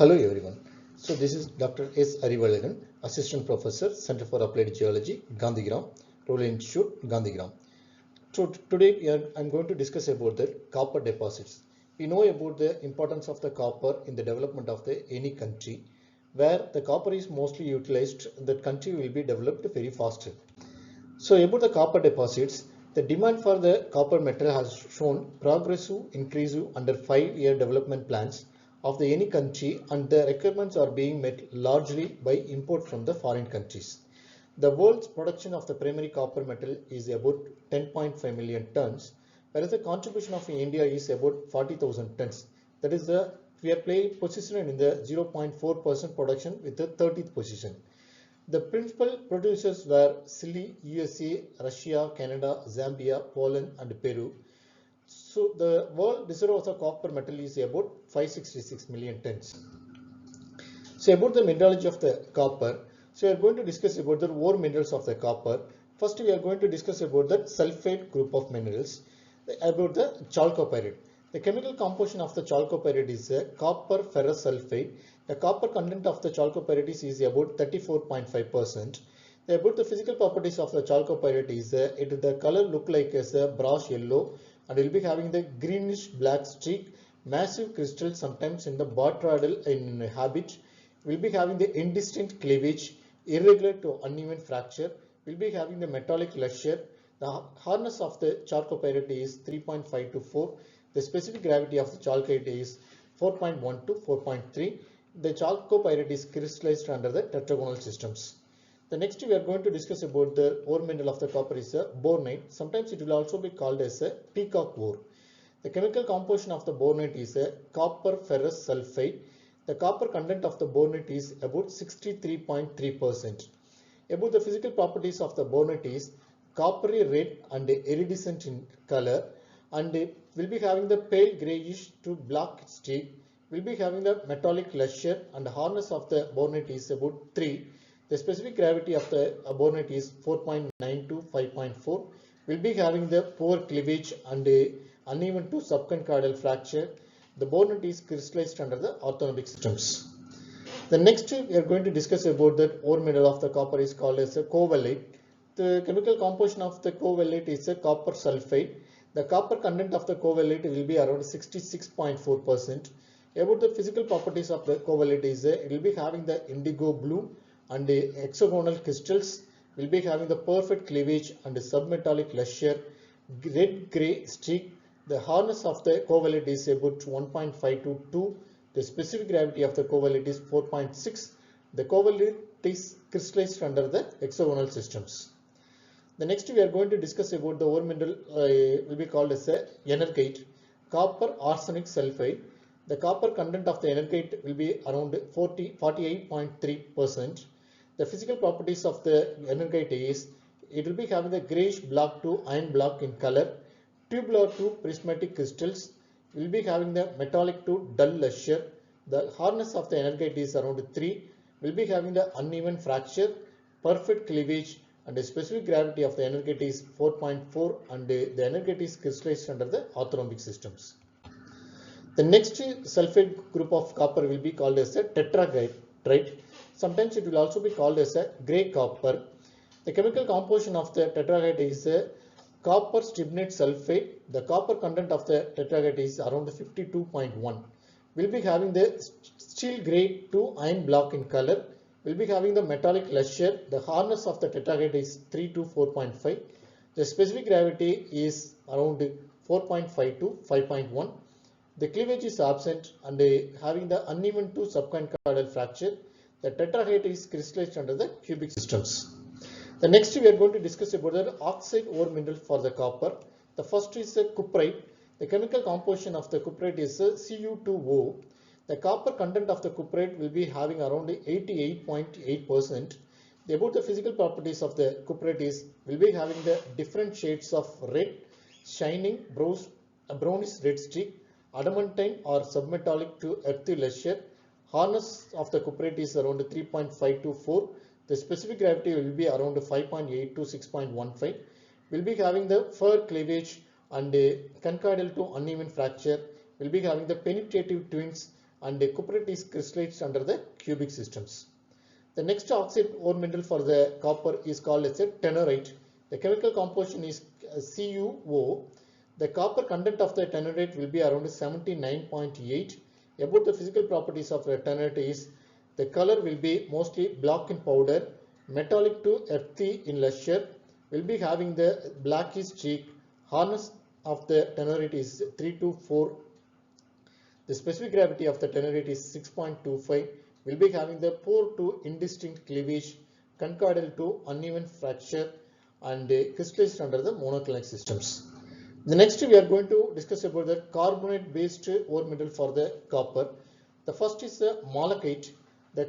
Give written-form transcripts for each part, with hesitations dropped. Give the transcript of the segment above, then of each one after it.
Hello everyone. So this is Dr. S. Arivalagan, Assistant Professor, Center for Applied Geology, Gandhigram, Rural Institute, Gandhigram. So today I'm going to discuss about the copper deposits. We know about the importance of the copper in the development of any country. Where the copper is mostly utilized, that country will be developed very faster. So about the copper deposits, the demand for the copper metal has shown progressive increase under 5-year development plans of any country, and the requirements are being met largely by import from the foreign countries. The world's production of the primary copper metal is about 10.5 million tons, whereas the contribution of India is about 40,000 tons. That is we are positioned in the 0.4% production with the 30th position. The principal producers were Chile, USA, Russia, Canada, Zambia, Poland, and Peru. So the world reserve of the copper metal is about 566 million tons. So about the mineralogy of the copper, so we are going to discuss about the ore minerals of the copper. First, we are going to discuss about the sulfate group of minerals, about the chalcopyrite. The chemical composition of the chalcopyrite is copper ferrous sulfate. The copper content of the chalcopyrite is about 34.5%. About the physical properties of the chalcopyrite is the color look like as a brash yellow, and will be having the greenish black streak, massive crystals sometimes in the botryoidal in habit, will be having the indistinct cleavage, irregular to uneven fracture, will be having the metallic luster. The hardness of the chalcopyrite is 3.5 to 4. The specific gravity of the chalcopyrite is 4.1 to 4.3. The chalcopyrite is crystallized under the tetragonal systems. The next we are going to discuss about the ore mineral of the copper is bornite. Sometimes it will also be called as a peacock ore. The chemical composition of the bornite is copper ferrous sulfate. The copper content of the bornite is about 63.3%. About the physical properties of the bornite is coppery red and iridescent in color, and will be having the pale grayish to black streak, will be having the metallic luster, and the hardness of the bornite is about 3. The specific gravity of the bornite is 4.9 to 5.4. Will be having the poor cleavage and uneven to subconchoidal fracture. The bornite is crystallized under the orthonormic systems. The next we are going to discuss about the ore mineral of the copper is called as a covellite. The chemical composition of the covellite is a copper sulfate. The copper content of the covellite will be around 66.4%. About the physical properties of the covellite is it will be having the indigo blue and the hexagonal crystals, will be having the perfect cleavage and submetallic luster, red gray streak. The hardness of the covellite is about 1.5 to 2. The specific gravity of the covellite is 4.6. The covellite is crystallized under the hexagonal systems. The next we are going to discuss about the ore mineral will be called as a energite, copper arsenic sulfide. The copper content of the energite will be around 48.3%. The physical properties of the energite is it will be having the grayish black to iron black in color, tubular to prismatic crystals, will be having the metallic to dull luster. The hardness of the energite is around 3, will be having the uneven fracture, perfect cleavage, and the specific gravity of the energite is 4.4, and the energite is crystallized under the orthorhombic systems. The next sulfate group of copper will be called as a tetrahydrite. Sometimes it will also be called as a grey copper. The chemical composition of the tetrahydrite is copper stibnate sulfate. The copper content of the tetrahydrite is around 52.1. Will be having the steel grey to iron black in color. Will be having the metallic luster. The hardness of the tetrahydrite is 3 to 4.5. The specific gravity is around 4.5 to 5.1. The cleavage is absent and having the uneven to subconchoidal fracture. The tetrahydrite is crystallized under the cubic systems. The next we are going to discuss about the oxide ore mineral for the copper. The first is cuprite. The chemical composition of the cuprite is Cu2O. The copper content of the cuprite will be having around 88.8%. About the physical properties of the cuprite is will be having the different shades of red, shining, brownish red streak, adamantine or submetallic to earthy luster. Hardness of the cuprite is around 3.5 to 4. The specific gravity will be around 5.8 to 6.15. Will be having the fur cleavage and conchoidal to uneven fracture. Will be having the penetrative twins and the cuprate is crystallized under the cubic systems. The next oxide ore mineral for the copper is called as a tenorite. The chemical composition is CuO. The copper content of the tenorite will be around 79.8. About the physical properties of the tenorite is the color will be mostly black in powder, metallic to earthy in luster, will be having the blackish streak. Hardness of the tenorite is 3 to 4. The specific gravity of the tenorite is 6.25. Will be having the poor to indistinct cleavage, conchoidal to uneven fracture, and crystallized under the monoclinic systems. The next we are going to discuss about the carbonate based ore mineral for the copper. The first is the malachite. The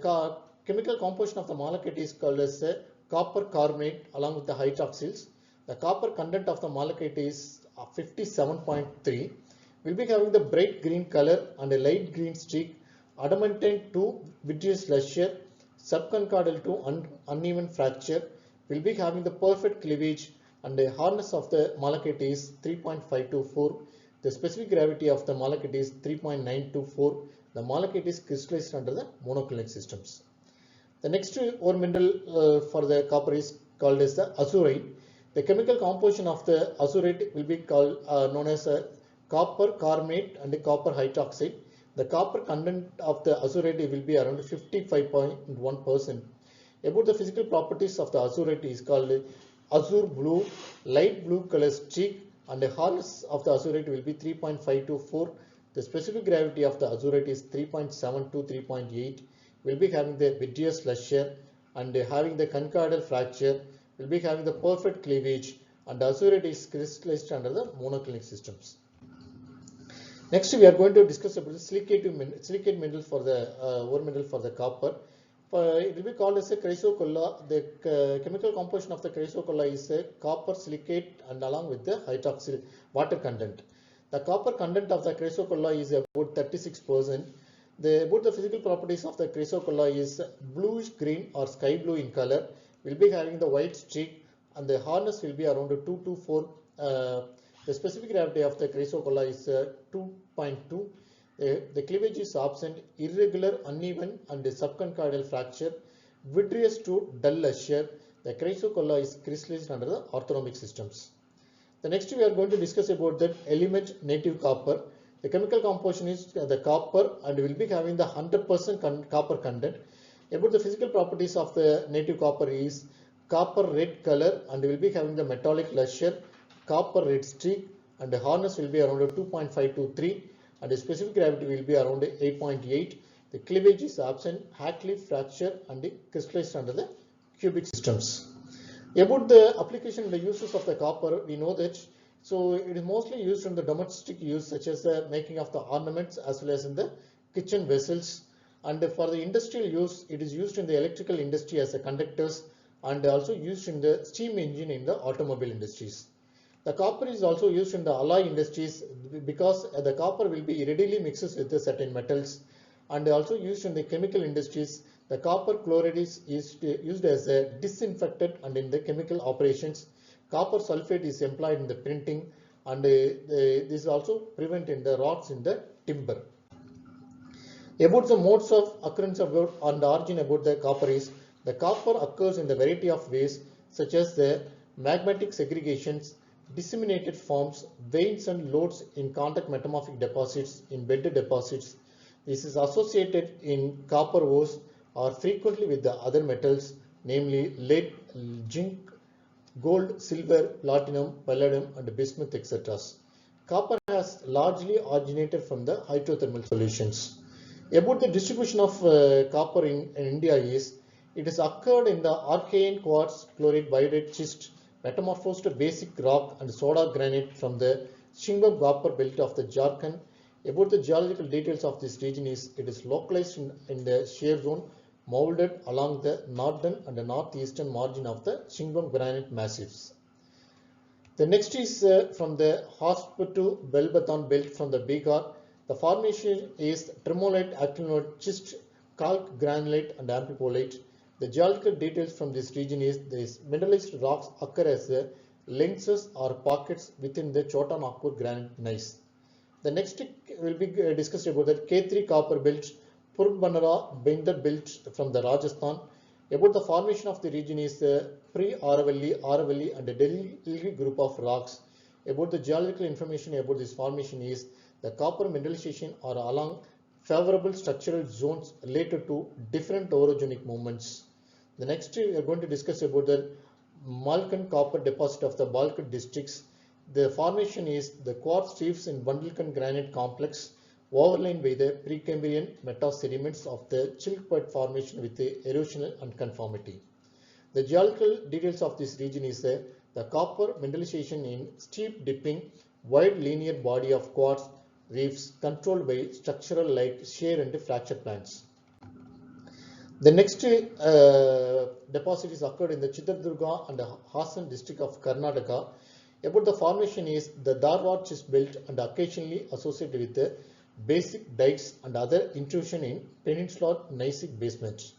chemical composition of the malachite is called as copper carbonate along with the hydroxyls. The copper content of the malachite is 57.3. Will be having the bright green color and a light green streak, adamantine to vitreous luster, subconchoidal to uneven fracture, will be having the perfect cleavage, and the hardness of the malachite is 3.524. The specific gravity of the malachite is 3.924. The malachite is crystallized under the monoclinic systems. The next ore mineral for the copper is called as the azurite. The chemical composition of the azurite will be called known as a copper carbonate and copper hydroxide. The copper content of the azurite will be around 55.1%. About the physical properties of the azurite is called azure blue, light blue color streak, and the hardness of the azurite will be 3.524. The specific gravity of the azurite is 3.7 to 3.8. Will be having the vitreous luster and having the conchoidal fracture, will be having the perfect cleavage, and azurite is crystallized under the monoclinic systems. Next, we are going to discuss about the silicate mineral for the ore mineral for the copper. It will be called as a chrysocolla. The chemical composition of the chrysocolla is a copper silicate and along with the hydroxyl water content. The copper content of the chrysocolla is about 36%. About the physical properties of the chrysocolla is bluish green or sky blue in color. Will be having the white streak, and the hardness will be around 2 to 4. The specific gravity of the chrysocolla is 2.2. The cleavage is absent, irregular, uneven, and subconchoidal fracture, vitreous to dull luster. The chrysocolla is crystallized under the orthonomic systems. The next we are going to discuss about the element native copper. The chemical composition is the copper and will be having the 100% copper content. About the physical properties of the native copper is copper red color and will be having the metallic luster, copper red streak, and the hardness will be around 2.5 to 3, and the specific gravity will be around 8.8. The cleavage is absent, Hackley fracture, and crystallized under the cubic systems. About the application and the uses of the copper, we know that so it is mostly used in the domestic use, such as the making of the ornaments as well as in the kitchen vessels, and for the industrial use, it is used in the electrical industry as a conductors, and also used in the steam engine in the automobile industries. The copper is also used in the alloy industries because the copper will be readily mixes with the certain metals, and also used in the chemical industries. The copper chloride is used as a disinfectant, and in the chemical operations, copper sulfate is employed in the printing, and this also preventing the rots in the timber. About the modes of occurrence about and the origin about the copper is the copper occurs in the variety of ways, such as the magmatic segregations, disseminated forms, veins and lodes in contact metamorphic deposits, in bedded deposits. This is associated in copper ores or frequently with the other metals, namely lead, zinc, gold, silver, platinum, palladium, and bismuth, etc. Copper has largely originated from the hydrothermal solutions. About the distribution of copper in India is, it has occurred in the Archean quartz chloride biotite schist, metamorphosed basic rock and soda granite from the Shingbum copper belt of the Jharkhand. About the geological details of this region is, it is localized in the shear zone, molded along the northern and the northeastern margin of the Shingbum granite massifs. The next is from the Hotspur to Belbathon belt from the Bihar. The formation is tremolite, actinolite, schist, calc, granulite, and amphibolite. The geological details from this region is these mineralized rocks occur as lengths or pockets within the Chota Nagpur granite gneiss. The next will be discussed about the K3 copper belt, Purbanara Binder belt from the Rajasthan. About the formation of the region is the pre-Aravalli and the Delhi group of rocks. About the geological information about this formation is the copper mineralization are along favorable structural zones related to different orogenic movements. The next we are going to discuss about the Malkan copper deposit of the Balkan districts. The formation is the quartz reefs in Bundelkhand granite complex overlain by the Precambrian metasediments of the Chilpat formation with the erosional unconformity. The geological details of this region is the copper mineralization in steep dipping, wide linear body of quartz reefs controlled by structural like shear and fracture plants. The next deposit is occurred in the Chitradurga and Hassan district of Karnataka. About the formation is the Dharwad schist belt and occasionally associated with the basic dikes and other intrusion in peninsular gneissic basements.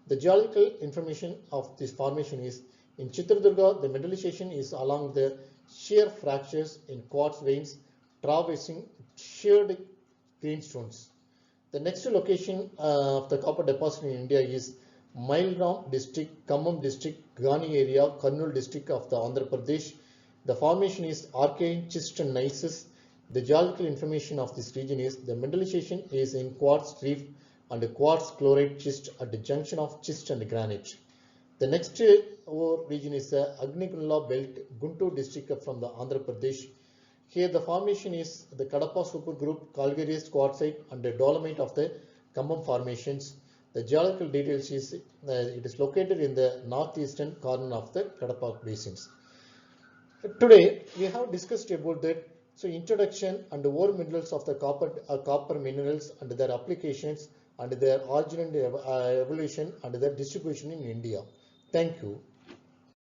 The geological information of this formation is in Chitradurga, the mineralization is along the shear fractures in quartz veins traversing sheared greenstones. The next location of the copper deposit in India is Mailram district, Khammam district, Gani area, Kurnool district of the Andhra Pradesh. The formation is archaean schist and gneiss. The geological information of this region is the mineralization is in quartz reef and quartz chloride schist at the junction of schist and granite. The next region is the Agnikunla belt, Guntur district from the Andhra Pradesh. Here the formation is the Kadapa supergroup, calcareous quartzite and the dolomite of the Khammam formations. The geological details is it is located in the northeastern corner of the Kadapa basins. Today we have discussed about that. So introduction and the ore minerals of the copper minerals and their applications and their origin and evolution and their distribution in India. Thank you.